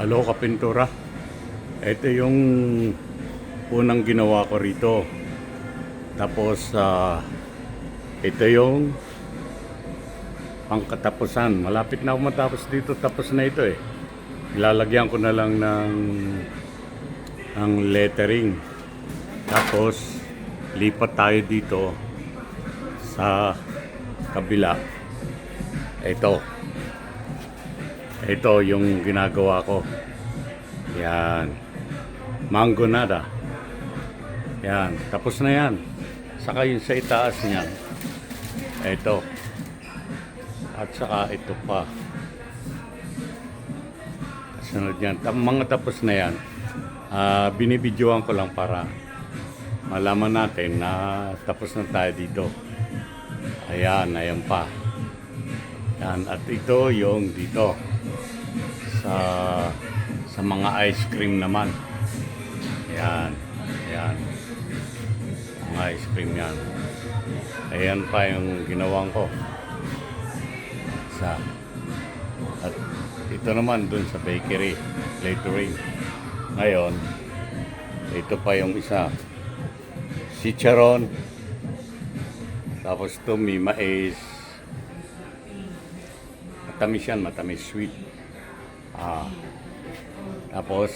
Halo Kapintura. Ito yung unang ginawa ko rito. Tapos ito yung pangkatapusan. Malapit na ako matapos dito. Tapos na ito eh. Ilalagyan ko na lang ng lettering. Tapos lipat tayo dito sa kabila. Ito yung ginagawa ko. Yan. Mangonada. Yan. Tapos na yan. Saka yung sa itaas niyan. Ito. At saka ito pa. Kasunod yan. Mga tapos na yan. Binibidyoan ko lang para malaman natin na tapos na tayo dito. Ayan. Ayan pa. Yan. At ito yung dito. Sa mga ice cream naman. Ayan. Ayan. Mga ice cream yan. Ayan pa yung ginawan ko. At ito naman dun sa bakery. Lettering. Ngayon, ito pa yung isa. Chicharon. Tapos ito may mais. Matamis yan. Matamis sweet. Tapos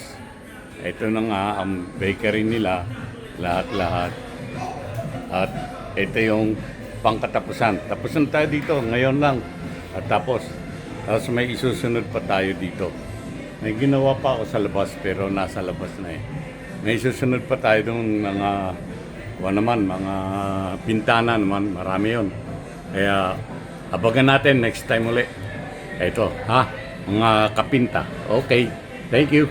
ito na nga ang bakery nila, lahat-lahat. At ito yung pangkatapusan. Tapos na tayo dito ngayon lang. At tapos may isusunod pa tayo dito. May ginawa pa ako sa labas pero nasa labas na eh. May isusunod pa tayo dong mga pintana naman, marami yun. Kaya abagan natin next time ulit. Ito, mga kapinta. Okay, thank you.